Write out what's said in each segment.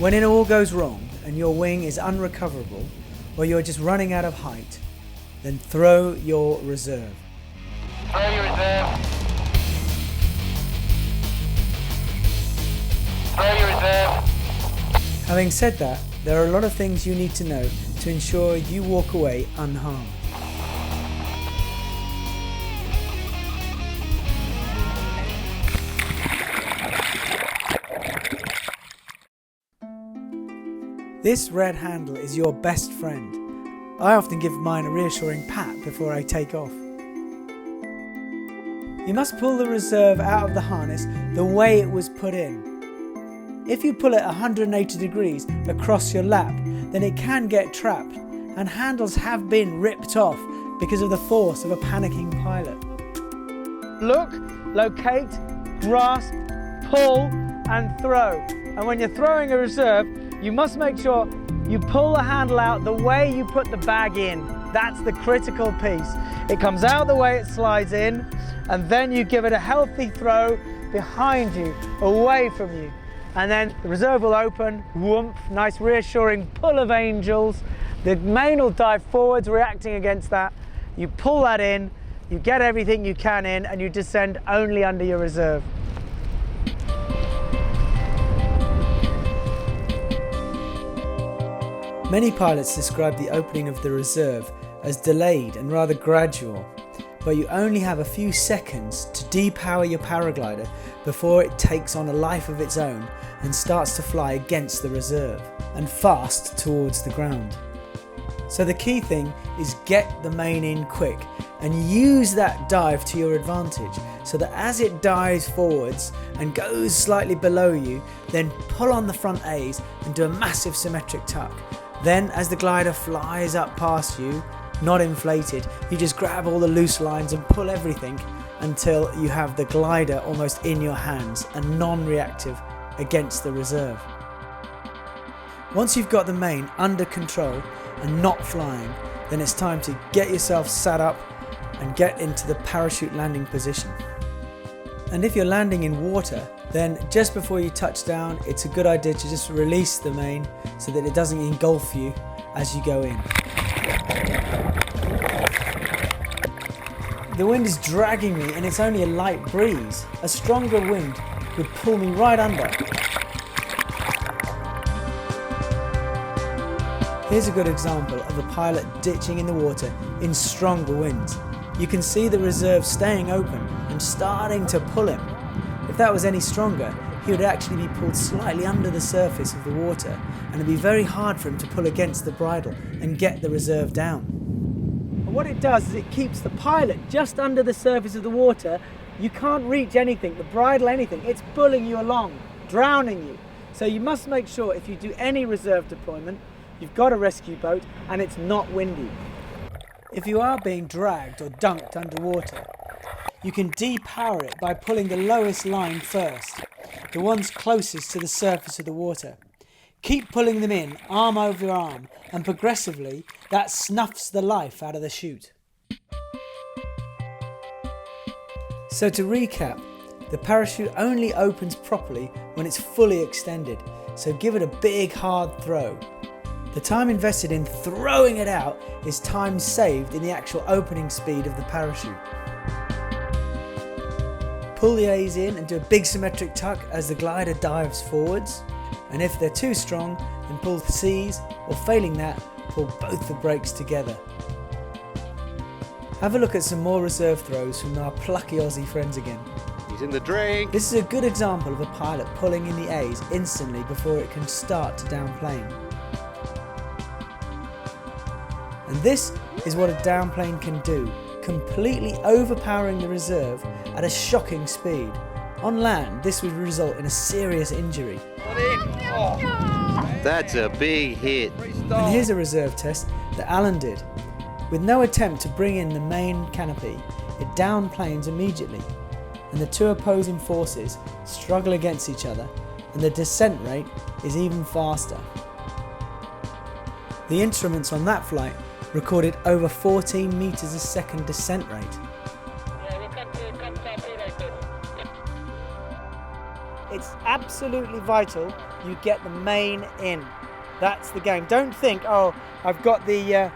When it all goes wrong and your wing is unrecoverable, or you're just running out of height, then throw your reserve. Throw your reserve. Throw your reserve. Having said that, there are a lot of things you need to know to ensure you walk away unharmed. This red handle is your best friend. I often give mine a reassuring pat before I take off. You must pull the reserve out of the harness the way it was put in. If you pull it 180 degrees across your lap, then it can get trapped, and handles have been ripped off because of the force of a panicking pilot. Look, locate, grasp, pull and throw. And when you're throwing a reserve, you must make sure you pull the handle out the way you put the bag in. That's the critical piece. It comes out the way it slides in, and then you give it a healthy throw behind you, away from you. And then the reserve will open, whoomp, nice reassuring pull of angels. The main will dive forwards, reacting against that. You pull that in, you get everything you can in, and you descend only under your reserve. Many pilots describe the opening of the reserve as delayed and rather gradual, but you only have a few seconds to depower your paraglider before it takes on a life of its own and starts to fly against the reserve and fast towards the ground. So the key thing is get the main in quick and use that dive to your advantage, so that as it dives forwards and goes slightly below you, then pull on the front A's and do a massive symmetric tuck. Then as the glider flies up past you, not inflated, you just grab all the loose lines and pull everything until you have the glider almost in your hands and non-reactive against the reserve. Once you've got the main under control and not flying, then it's time to get yourself sat up and get into the parachute landing position. And if you're landing in water, then just before you touch down, it's a good idea to just release the main so that it doesn't engulf you as you go in. The wind is dragging me and it's only a light breeze. A stronger wind would pull me right under. Here's a good example of a pilot ditching in the water in stronger winds. You can see the reserve staying open and starting to pull him. If that was any stronger, he would actually be pulled slightly under the surface of the water, and it'd be very hard for him to pull against the bridle and get the reserve down. And what it does is it keeps the pilot just under the surface of the water. You can't reach anything, the bridle, anything. It's pulling you along, drowning you. So you must make sure if you do any reserve deployment, you've got a rescue boat and it's not windy. If you are being dragged or dunked underwater, you can depower it by pulling the lowest line first, the ones closest to the surface of the water. Keep pulling them in, arm over arm, and progressively that snuffs the life out of the chute. So to recap, the parachute only opens properly when it's fully extended, so give it a big hard throw. The time invested in throwing it out is time saved in the actual opening speed of the parachute. Pull the A's in and do a big symmetric tuck as the glider dives forwards. And if they're too strong, then pull the C's, or failing that, pull both the brakes together. Have a look at some more reserve throws from our plucky Aussie friends again. He's in the drink. This is a good example of a pilot pulling in the A's instantly before it can start to downplane. And this is what a downplane can do, completely overpowering the reserve at a shocking speed. On land, this would result in a serious injury. That's a big hit. And here's a reserve test that Alan did. With no attempt to bring in the main canopy, it downplanes immediately, and the two opposing forces struggle against each other, and the descent rate is even faster. The instruments on that flight recorded over 14 meters a second descent rate. It's absolutely vital you get the main in. That's the game. Don't think, oh, I've got the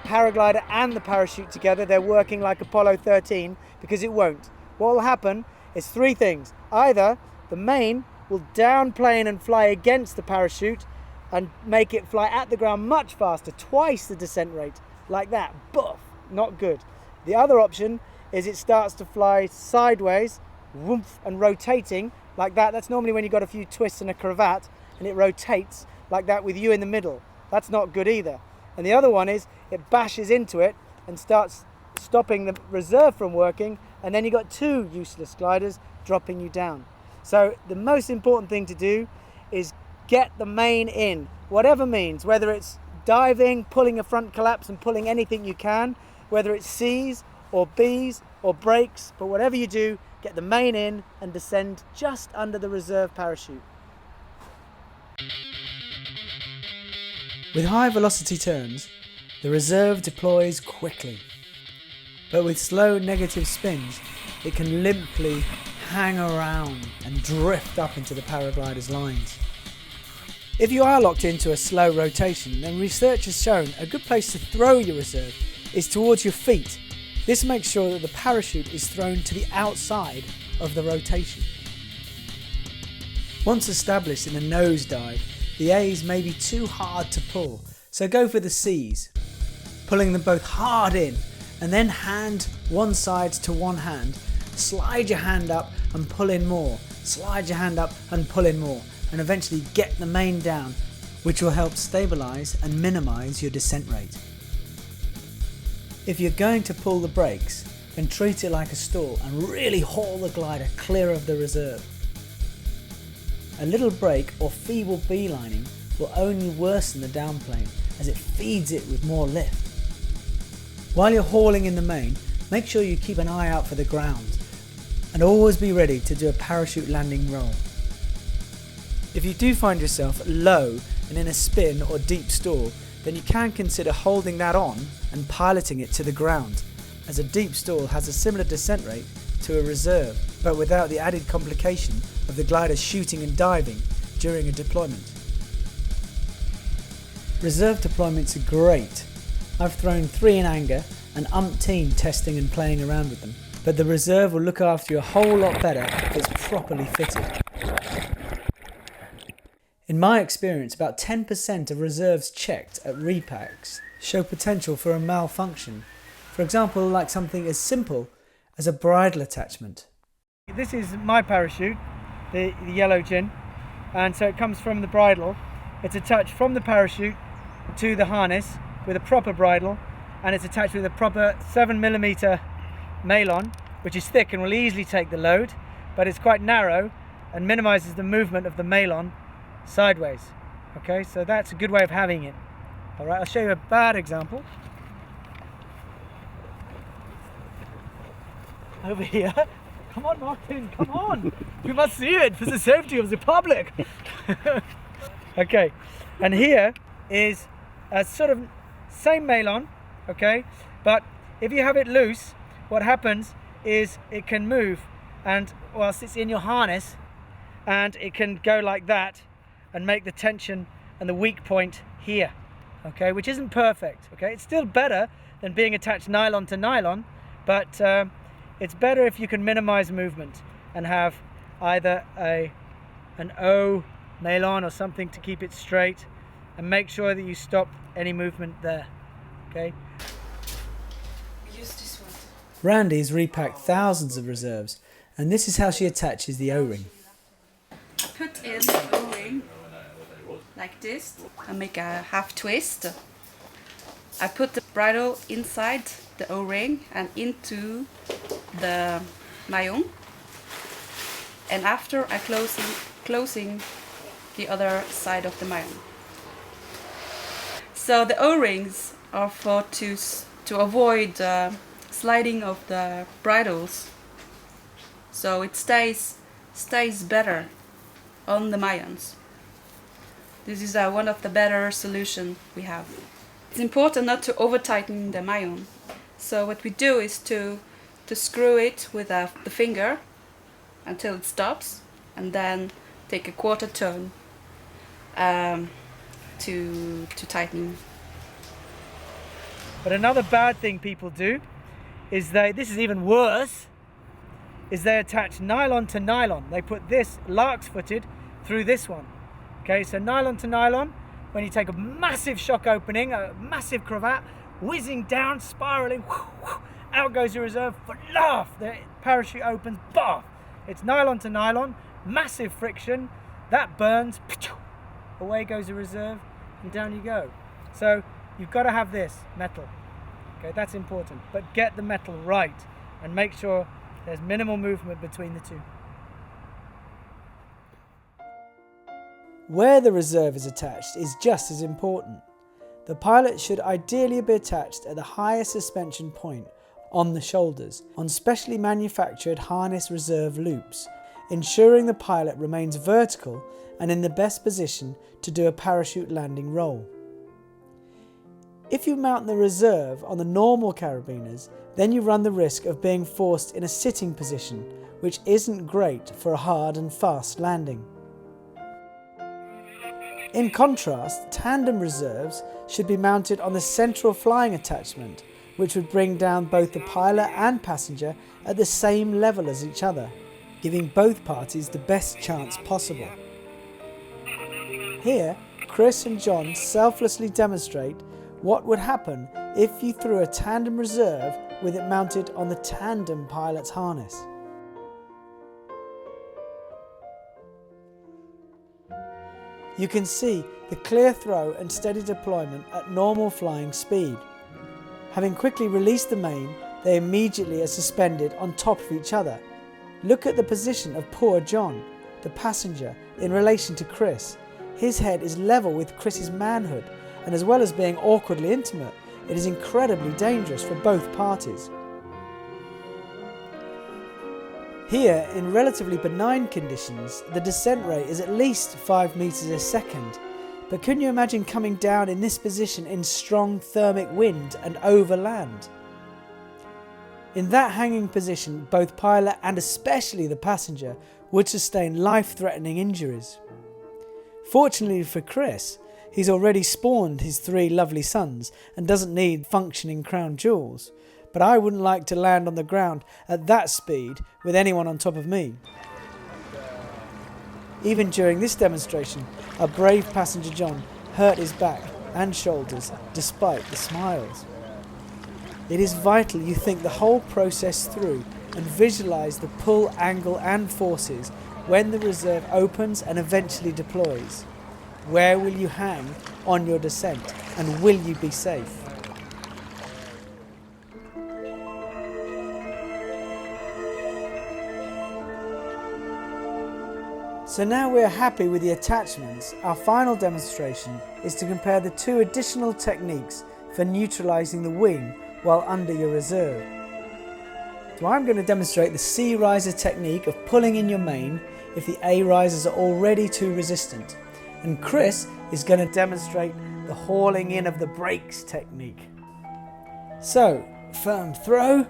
paraglider and the parachute together, they're working like Apollo 13, because it won't. What will happen is three things. Either the main will downplane and fly against the parachute and make it fly at the ground much faster, twice the descent rate, like that. Boof, not good. The other option is it starts to fly sideways, woof, and rotating like that. That's normally when you've got a few twists and a cravat, and it rotates like that with you in the middle. That's not good either. And the other one is it bashes into it and starts stopping the reserve from working, and then you've got two useless gliders dropping you down. So the most important thing to do is get the main in, whatever means, whether it's diving, pulling a front collapse and pulling anything you can, whether it's C's or B's or brakes, but whatever you do, get the main in and descend just under the reserve parachute. With high velocity turns, the reserve deploys quickly, but with slow negative spins, it can limply hang around and drift up into the paraglider's lines. If you are locked into a slow rotation, then research has shown a good place to throw your reserve is towards your feet. This makes sure that the parachute is thrown to the outside of the rotation. Once established in a nosedive, the A's may be too hard to pull, so go for the C's, pulling them both hard in, and then hand one side to one hand, slide your hand up and pull in more, slide your hand up and pull in more, and eventually get the main down, which will help stabilise and minimise your descent rate. If you're going to pull the brakes, then treat it like a stall and really haul the glider clear of the reserve. A little brake or feeble beelining will only worsen the downplane as it feeds it with more lift. While you're hauling in the main, make sure you keep an eye out for the ground and always be ready to do a parachute landing roll. If you do find yourself low and in a spin or deep stall, then you can consider holding that on and piloting it to the ground, as a deep stall has a similar descent rate to a reserve, but without the added complication of the glider shooting and diving during a deployment. Reserve deployments are great. I've thrown 3 in anger and umpteen testing and playing around with them, but the reserve will look after you a whole lot better if it's properly fitted. In my experience, about 10% of reserves checked at repacks show potential for a malfunction. For example, like something as simple as a bridle attachment. This is my parachute, the yellow gin, and so it comes from the bridle. It's attached from the parachute to the harness with a proper bridle, and it's attached with a proper 7mm mailon, which is thick and will easily take the load, but it's quite narrow and minimises the movement of the mailon sideways. Okay, so that's a good way of having it. Alright, I'll show you a bad example. Over here. Come on, Martin, come on! We must see it for the safety of the public! Okay, and here is a sort of same mailon, okay, but if you have it loose, what happens is it can move, and whilst it's in your harness, and it can go like that and make the tension and the weak point here, okay, which isn't perfect, okay. It's still better than being attached nylon to nylon, but it's better if you can minimize movement and have either an O mailon or something to keep it straight, and make sure that you stop any movement there, okay. Use this one. Randy's repacked thousands of reserves, and this is how she attaches the O-ring. I put in the O-ring like this and make a half twist. I put the bridle inside the O-ring and into the maillon, and after I closing the other side of the maillon. So the O-rings are for to avoid sliding of the bridles, so it stays better on the maillons. This is one of the better solution we have. It's important not to over tighten the maillon. So what we do is to screw it with the finger until it stops, and then take a quarter turn to tighten. But another bad thing people do is this is even worse, is they attach nylon to nylon. They put this lark's footed through this one. Okay, so nylon to nylon, when you take a massive shock opening, a massive cravat, whizzing down, spiraling, out goes your reserve, for laugh, the parachute opens, bath. It's nylon to nylon, massive friction, that burns, away goes the reserve, and down you go. So you've got to have this metal. Okay, that's important, but get the metal right and make sure there's minimal movement between the two. Where the reserve is attached is just as important. The pilot should ideally be attached at the highest suspension point on the shoulders on specially manufactured harness reserve loops, ensuring the pilot remains vertical and in the best position to do a parachute landing roll. If you mount the reserve on the normal carabiners, then you run the risk of being forced in a sitting position, which isn't great for a hard and fast landing. In contrast, tandem reserves should be mounted on the central flying attachment, which would bring down both the pilot and passenger at the same level as each other, giving both parties the best chance possible. Here, Chris and John selflessly demonstrate what would happen if you threw a tandem reserve with it mounted on the tandem pilot's harness. You can see the clear throw and steady deployment at normal flying speed. Having quickly released the main, they immediately are suspended on top of each other. Look at the position of poor John, the passenger, in relation to Chris. His head is level with Chris's manhood, and as well as being awkwardly intimate, it is incredibly dangerous for both parties. Here, in relatively benign conditions, the descent rate is at least 5 meters a second. But can you imagine coming down in this position in strong thermic wind and over land? In that hanging position, both pilot and especially the passenger would sustain life-threatening injuries. Fortunately for Chris, he's already spawned his 3 lovely sons and doesn't need functioning crown jewels. But I wouldn't like to land on the ground at that speed with anyone on top of me. Even during this demonstration, our brave passenger John hurt his back and shoulders despite the smiles. It is vital you think the whole process through and visualise the pull, angle and forces when the reserve opens and eventually deploys. Where will you hang on your descent, and will you be safe? So now we are happy with the attachments, our final demonstration is to compare the 2 additional techniques for neutralising the wing while under your reserve. So I'm going to demonstrate the C riser technique of pulling in your main if the A risers are already too resistant. And Chris is going to demonstrate the hauling in of the brakes technique. So, firm throw,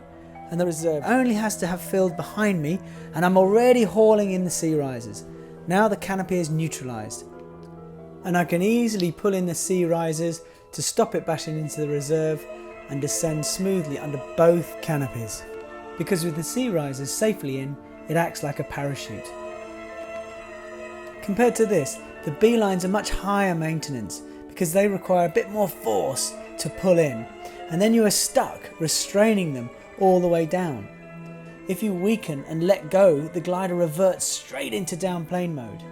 and the reserve only has to have filled behind me, and I'm already hauling in the C risers. Now the canopy is neutralised, and I can easily pull in the C risers to stop it bashing into the reserve and descend smoothly under both canopies. Because with the C risers safely in, it acts like a parachute. Compared to this, the B lines are much higher maintenance because they require a bit more force to pull in, and then you are stuck restraining them all the way down. If you weaken and let go, the glider reverts straight into downplane mode.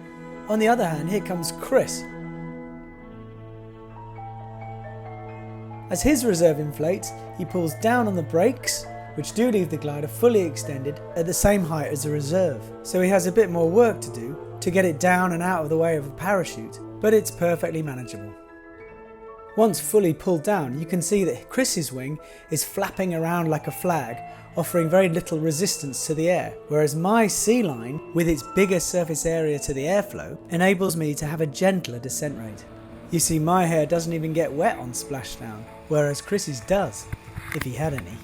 On the other hand, here comes Chris. As his reserve inflates, he pulls down on the brakes, which do leave the glider fully extended at the same height as the reserve. So he has a bit more work to do to get it down and out of the way of a parachute, but it's perfectly manageable. Once fully pulled down, you can see that Chris's wing is flapping around like a flag, offering very little resistance to the air, whereas my C-line, with its bigger surface area to the airflow, enables me to have a gentler descent rate. You see, my hair doesn't even get wet on splashdown, whereas Chris's does, if he had any.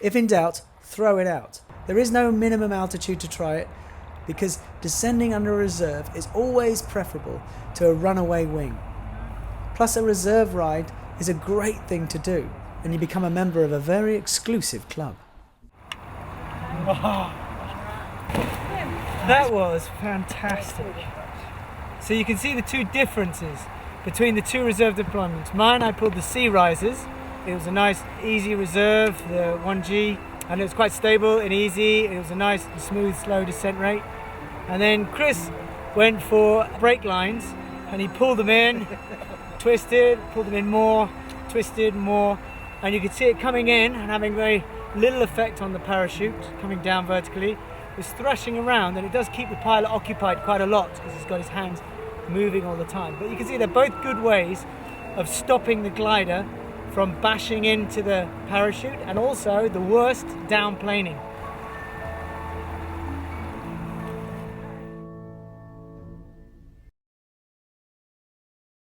If in doubt, throw it out. There is no minimum altitude to try it, because descending under a reserve is always preferable to a runaway wing. Plus, a reserve ride is a great thing to do, and you become a member of a very exclusive club. That was fantastic. So you can see the two differences between the two reserve deployments. Mine, I pulled the sea risers. It was a nice easy reserve, the 1G, and it was quite stable and easy. It was a nice smooth slow descent rate. And then Chris went for brake lines, and he pulled them in, twisted, pulled them in more, twisted more, and you could see it coming in and having very little effect on the parachute, coming down vertically. It was thrashing around, and it does keep the pilot occupied quite a lot because he's got his hands moving all the time. But you can see they're both good ways of stopping the glider from bashing into the parachute, and also the worst, downplaning.